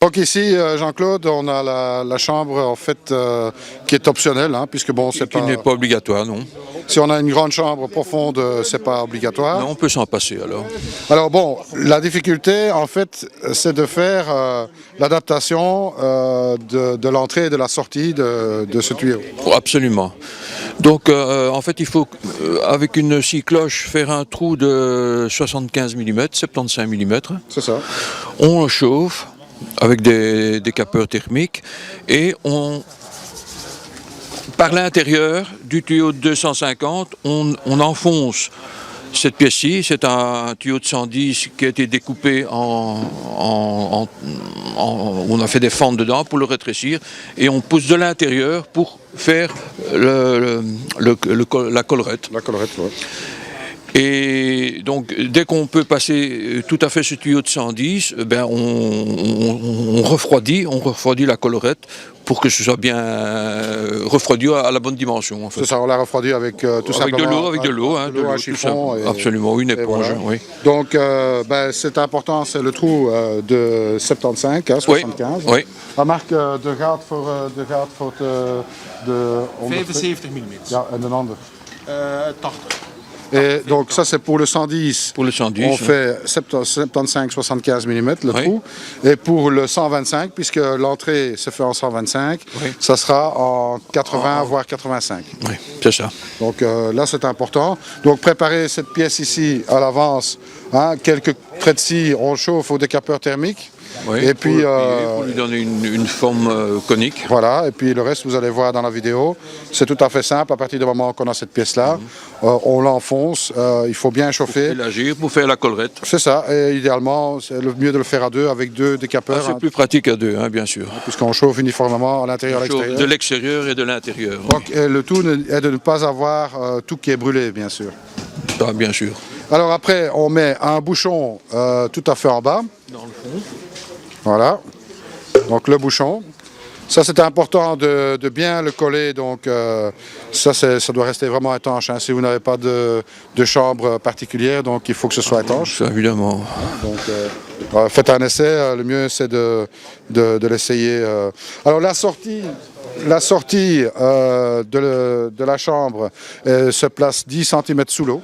Donc ici, Jean-Claude, on a la chambre en fait qui est optionnelle, hein, puisque bon, c'est pas... Qui n'est pas obligatoire, non. Si on a une grande chambre profonde, c'est pas obligatoire. Non, on peut s'en passer alors. Alors bon, la difficulté en fait, c'est de faire l'adaptation de l'entrée et de la sortie de ce tuyau. Oh, absolument. Donc en fait il faut avec une scie cloche faire un trou de 75 mm, 75 mm. C'est ça. On le chauffe avec des capeurs thermiques et par l'intérieur du tuyau de 250, on enfonce cette pièce-ci. C'est un tuyau de 110 qui a été découpé on a fait des fentes dedans pour le rétrécir et on pousse de l'intérieur pour faire la collerette. La collerette, oui. Et donc, dès qu'on peut passer tout à fait ce tuyau de 110, ben on refroidit la collerette pour que ce soit bien refroidi à la bonne dimension. En fait. C'est ça, on l'a refroidi avec tout simplement... Avec de l'eau, un chiffon. Absolument, une éponge, voilà. oui. Donc, c'est important, c'est le trou de 75, 75. Oui. Maar Mark, de gaat voor de 75 mm. Ja, en een ander. 80. Et donc ça c'est pour le 110, pour le 110 on fait 75-75 mm le trou. Et pour le 125, puisque l'entrée se fait en 125, ça sera en 80 voire 85. Oui, c'est ça. Donc là c'est important. Donc préparer cette pièce ici à l'avance, hein, quelques traits de scie, on chauffe au décapeur thermique. Oui, et puis, pour lui donner une forme conique. Voilà, et puis le reste vous allez voir dans la vidéo. C'est tout à fait simple, à partir du moment qu'on a cette pièce-là, on l'enfonce, il faut bien chauffer. Pour l'agir, pour faire la collerette. C'est ça, et idéalement c'est le mieux de le faire à deux, avec deux décapeurs. C'est plus pratique à deux, hein, bien sûr. Puisqu'on chauffe uniformément à l'intérieur et à l'extérieur. De l'extérieur et de l'intérieur. Donc le tout est de ne pas avoir tout qui est brûlé, bien sûr. Ah, bien sûr. Alors après, on met un bouchon tout à fait en bas. Dans le fond. Voilà, donc le bouchon. Ça c'est important de bien le coller, donc ça doit rester vraiment étanche. Hein. Si vous n'avez pas de chambre particulière, donc il faut que ce soit étanche. Ça, évidemment. Donc faites un essai, le mieux c'est de l'essayer. Alors la sortie de la chambre se place 10 cm sous l'eau.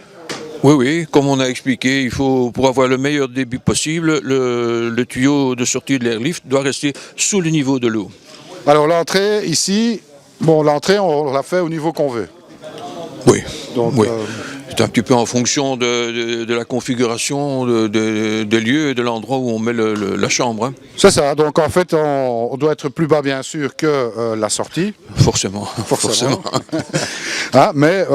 Oui, comme on a expliqué, il faut, pour avoir le meilleur débit possible, le tuyau de sortie de l'airlift doit rester sous le niveau de l'eau. Alors l'entrée ici, l'entrée on la fait au niveau qu'on veut. Oui, donc, oui. C'est un petit peu en fonction de la configuration des lieux et de l'endroit où on met la chambre. Hein. C'est ça, donc en fait on doit être plus bas bien sûr que la sortie. Forcément. Hein, mais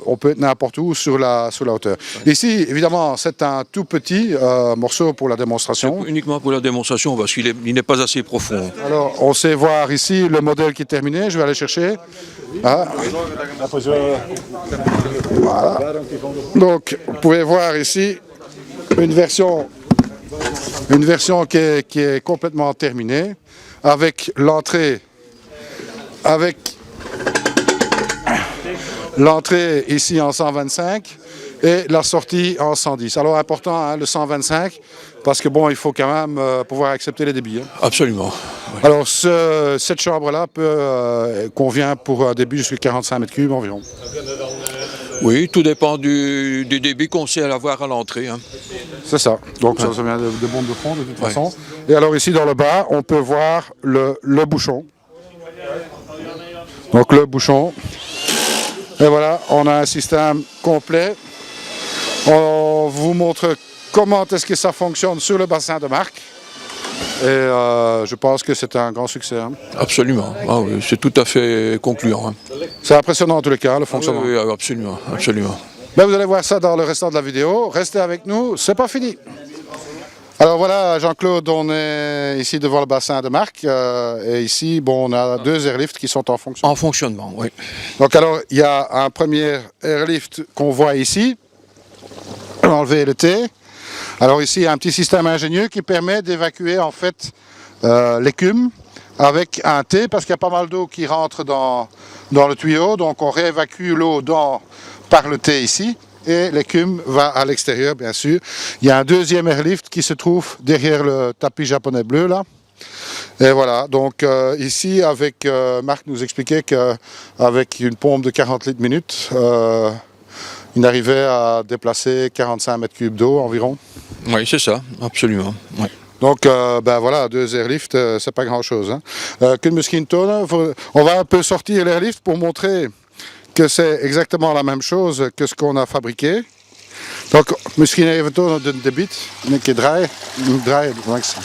on peut être n'importe où sur la hauteur. Ici évidemment c'est un tout petit morceau pour la démonstration. Uniquement pour la démonstration parce qu'il n'est pas assez profond. Alors on sait voir ici le modèle qui est terminé, je vais aller chercher. Ah. Voilà. Donc vous pouvez voir ici une version qui est complètement terminée avec l'entrée ici en 125 et la sortie en 110. Alors important hein, le 125 parce que bon il faut quand même pouvoir accepter les débits. Hein. Absolument. Oui. Alors cette chambre-là convient pour un débit jusqu'à 45 m3 environ. Oui, tout dépend du débit qu'on sait avoir à l'entrée. Hein. C'est ça, donc ça vient de bombes de fond de toute façon. Et alors ici dans le bas, on peut voir le bouchon. Donc le bouchon. Et voilà, on a un système complet. On vous montre comment est-ce que ça fonctionne sur le bassin de Marc. Et je pense que c'est un grand succès. Hein. Absolument, ah, oui, c'est tout à fait concluant. Hein. C'est impressionnant en tous les cas, le fonctionnement. Oui, absolument, absolument. Ben, vous allez voir ça dans le restant de la vidéo. Restez avec nous, c'est pas fini. Alors voilà, Jean-Claude, on est ici devant le bassin de Marc. Et ici, on a deux airlifts qui sont en fonctionnement. En fonctionnement, oui. Donc alors, il y a un premier airlift qu'on voit ici. On va enlever le T. Alors ici, il y a un petit système ingénieux qui permet d'évacuer en fait l'écume avec un T parce qu'il y a pas mal d'eau qui rentre dans le tuyau. Donc on réévacue l'eau par le T ici et l'écume va à l'extérieur bien sûr. Il y a un deuxième airlift qui se trouve derrière le tapis japonais bleu là. Et voilà, donc ici, avec Marc nous expliquait qu'avec une pompe de 40 litres minute, il arrivait à déplacer 45 mètres cubes d'eau environ. Oui, c'est ça, absolument. Oui. Donc, ben voilà, 2 airlifts, c'est pas grand-chose. Hein. On va un peu sortir l'airlift pour montrer que c'est exactement la même chose que ce qu'on a fabriqué. Donc, misschien even tonen de debit. Een keer draaien langs.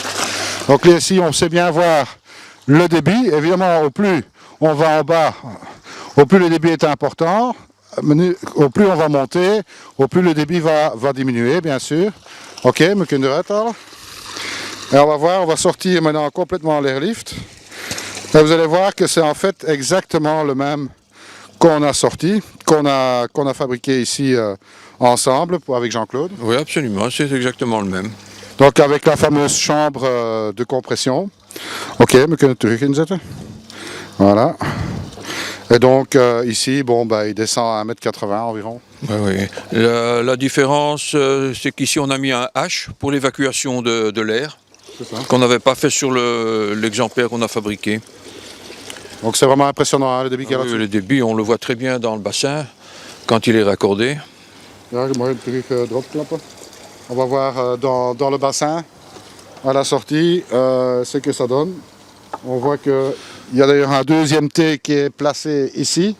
Donc là, ici, on sait bien voir le débit. Évidemment, au plus on va en bas, au plus le débit est important. Au plus on va monter, au plus le débit va diminuer, bien sûr. Ok, we kunnen eruit halen. Et on va voir, on va sortir maintenant complètement l'airlift. Et vous allez voir que c'est en fait exactement le même qu'on a sorti, qu'on a fabriqué ici ensemble avec Jean-Claude. Oui, absolument, c'est exactement le même. Donc avec la fameuse chambre de compression. Ok, we kunnen het terug inzetten. Voilà. Et donc ici, bon, bah, il descend à 1,80 m environ. Oui, oui. La différence, c'est qu'ici on a mis un H pour l'évacuation de l'air, qu'on n'avait pas fait sur l'exemplaire qu'on a fabriqué. Donc c'est vraiment impressionnant, hein, le débit qu'il y a là-dessus. Le débit, on le voit très bien dans le bassin quand il est raccordé. Ja, je mag hem terug erop klappen. On va voir dans le bassin, à la sortie, ce que ça donne. On voit qu'il y a d'ailleurs un deuxième T qui est placé ici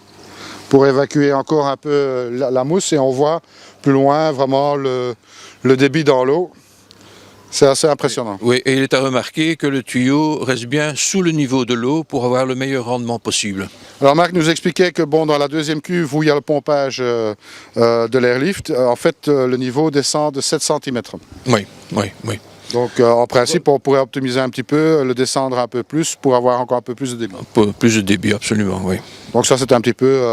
pour évacuer encore un peu la mousse et on voit plus loin vraiment le débit dans l'eau. C'est assez impressionnant. Oui, et il est à remarquer que le tuyau reste bien sous le niveau de l'eau pour avoir le meilleur rendement possible. Alors Marc nous expliquait que bon, dans la deuxième cuve où il y a le pompage de l'airlift, en fait le niveau descend de 7 cm. Oui, oui, oui. Donc en principe on pourrait optimiser un petit peu, le descendre un peu plus pour avoir encore un peu plus de débit. Plus de débit, absolument, oui. Donc ça c'est un petit peu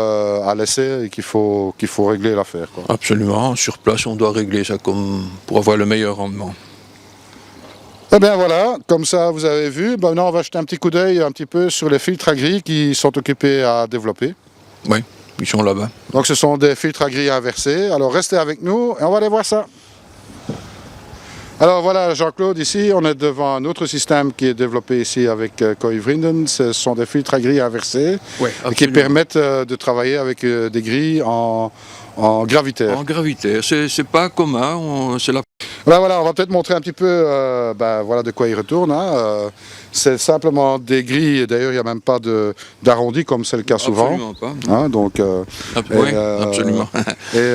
à l'essai et qu'il faut régler l'affaire. Absolument, sur place on doit régler ça pour avoir le meilleur rendement. Eh bien voilà, comme ça vous avez vu, maintenant on va jeter un petit coup d'œil un petit peu sur les filtres à grille qui sont occupés à développer. Oui, ils sont là-bas. Donc ce sont des filtres à grille inversés, alors restez avec nous et on va aller voir ça. Alors voilà Jean-Claude, ici on est devant un autre système qui est développé ici avec Koivrinden. Ce sont des filtres à grille inversés qui permettent de travailler avec des grilles en gravitaire. En gravitaire, c'est pas commun, c'est la... Voilà, on va peut-être montrer un petit peu voilà de quoi il retourne. Hein. C'est simplement des grilles, d'ailleurs il n'y a même pas d'arrondi comme c'est le cas souvent. Absolument pas. Hein, donc, oui, absolument. Et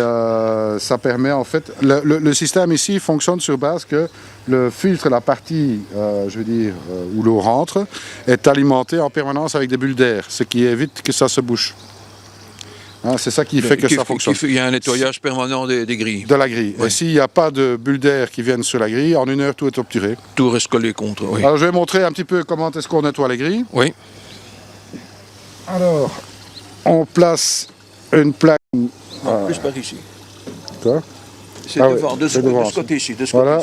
ça permet en fait, le système ici fonctionne sur base que le filtre, la partie, je veux dire, où l'eau rentre, est alimentée en permanence avec des bulles d'air, ce qui évite que ça se bouche. Hein, c'est ça qui fait que ça fonctionne. Il y a un nettoyage permanent des grilles. De la grille. Oui. Et s'il n'y a pas de bulles d'air qui viennent sur la grille, en 1 heure tout est obturé. Tout reste collé contre, oui. Alors je vais montrer un petit peu comment est-ce qu'on nettoie les grilles. Oui. Alors, on place une plaque... Plus par ici. Quoi? C'est devant, de ce côté-ci. Voilà.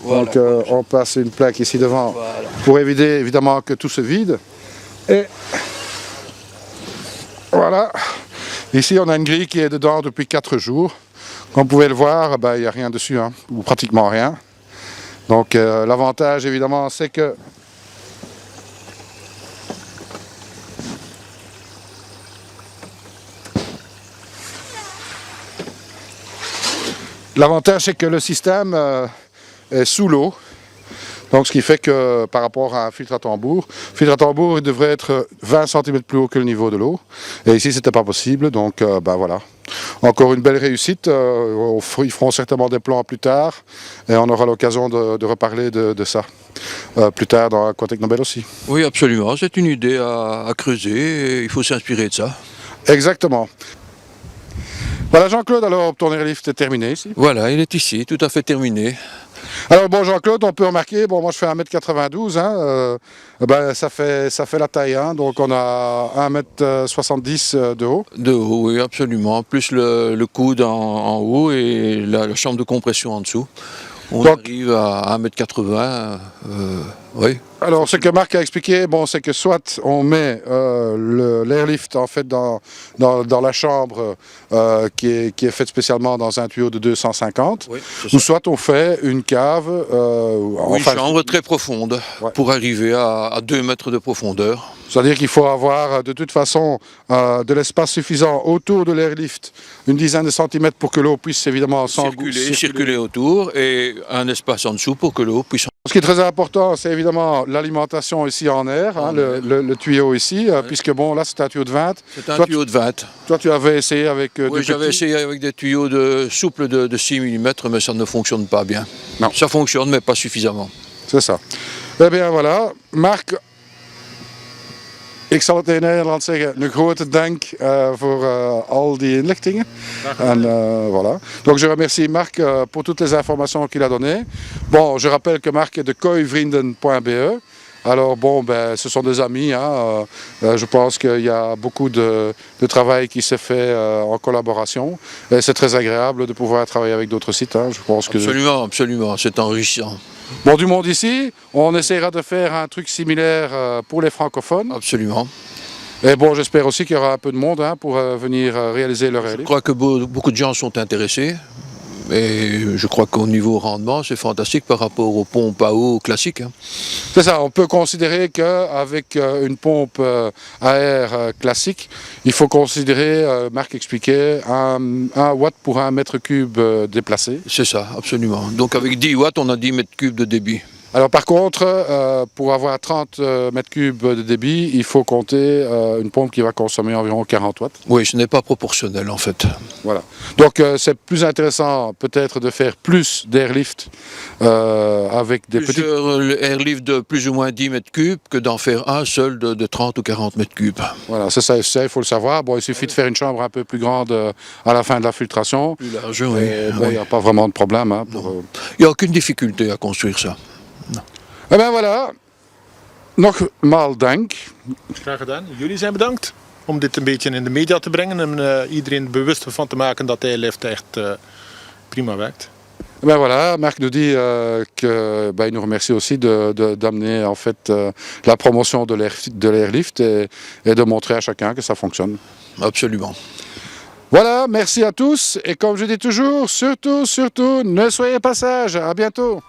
Voilà. Donc on place une plaque ici devant pour éviter évidemment que tout se vide. Et voilà. Ici, on a une grille qui est dedans depuis 4 jours. Comme vous pouvez le voir, il n'y a rien dessus, hein, ou pratiquement rien. Donc l'avantage, évidemment, c'est que le système est sous l'eau. Donc ce qui fait que par rapport à un filtre à tambour il devrait être 20 cm plus haut que le niveau de l'eau. Et ici c'était pas possible, donc voilà. Encore une belle réussite, ils feront certainement des plans plus tard et on aura l'occasion de reparler de ça plus tard dans Aquatech Nobel aussi. Oui absolument, c'est une idée à creuser et il faut s'inspirer de ça. Exactement. Voilà Jean-Claude, alors ton airlift est terminé ici. Voilà, il est ici, tout à fait terminé. Alors bon Jean-Claude, on peut remarquer, bon moi je fais 1,92 m, hein, ça fait la taille, hein, donc on a 1,70 m de haut. De haut, oui absolument, plus le coude en haut et la chambre de compression en dessous. On arrive à 1,80 m. Oui. Alors, ce que Marc a expliqué, bon, c'est que soit on met l'airlift en fait dans la chambre qui est faite spécialement dans un tuyau de 250, Oui, ou soit on fait une cave, Une chambre très profonde pour arriver à 2 mètres de profondeur. c'est-à-dire qu'il faut avoir de toute façon de l'espace suffisant autour de l'airlift, une dizaine de centimètres pour que l'eau puisse évidemment Circuler autour et un espace en dessous pour que l'eau puisse... Ce qui est très important, c'est évidemment l'alimentation ici en air, hein, le tuyau ici, puisque bon, là c'est un tuyau de 20. C'est un tuyau de 20. Toi, tu avais essayé avec Oui, j'avais essayé avec des tuyaux souples de 6 mm, mais ça ne fonctionne pas bien. Non. Ça fonctionne, mais pas suffisamment. C'est ça. Eh bien voilà, Marc, ik zal het in Nederland zeggen, een grote dank voor al die inlichtingen. En voilà. Donc je remercie Marc pour toutes les informations qu'il a données. Bon, je rappelle que Marc est de kooivrienden.be. Alors bon, ben, ce sont des amis, hein. Je pense qu'il y a beaucoup de travail qui se fait en collaboration. Et c'est très agréable de pouvoir travailler avec d'autres sites, hein. Je pense que... Absolument, absolument, c'est enrichissant. Bon, du monde ici, on essaiera de faire un truc similaire pour les francophones. Absolument. Et bon, j'espère aussi qu'il y aura un peu de monde hein, pour venir réaliser leur Je airlift. crois que beaucoup de gens sont intéressés. Et je crois qu'au niveau rendement, c'est fantastique par rapport aux pompes à eau classiques. Hein. C'est ça, on peut considérer qu'avec une pompe à air classique, il faut considérer, Marc expliquait, 1 watt pour 1 mètre cube déplacé. C'est ça, absolument. Donc avec 10 watts, on a 10 mètres cubes de débit. Alors par contre, pour avoir 30 mètres cubes de débit, il faut compter une pompe qui va consommer environ 40 watts. Oui, ce n'est pas proportionnel en fait. Voilà. Donc c'est plus intéressant peut-être de faire plus d'airlift avec des petits... airlift de plus ou moins 10 mètres cubes que d'en faire un seul de 30 ou 40 mètres cubes. Voilà, c'est ça, il faut le savoir. Bon, il suffit de faire une chambre un peu plus grande à la fin de la filtration. Plus large, oui. Il n'y a pas vraiment de problème. Hein, Il n'y a aucune difficulté à construire ça. Eh bien voilà, nogmaals dank. Graag gedaan. Jullie zijn bedankt om dit een beetje in de media te brengen en iedereen bewust van te maken dat de airlift echt prima werkt. Eh bien voilà, Marc nous dit qu'il nous remercie aussi d'amener en fait la promotion de l'airlift et de montrer à chacun que ça fonctionne. Absolument. Voilà, merci à tous et comme je dis toujours, surtout, ne soyez pas sages. À bientôt.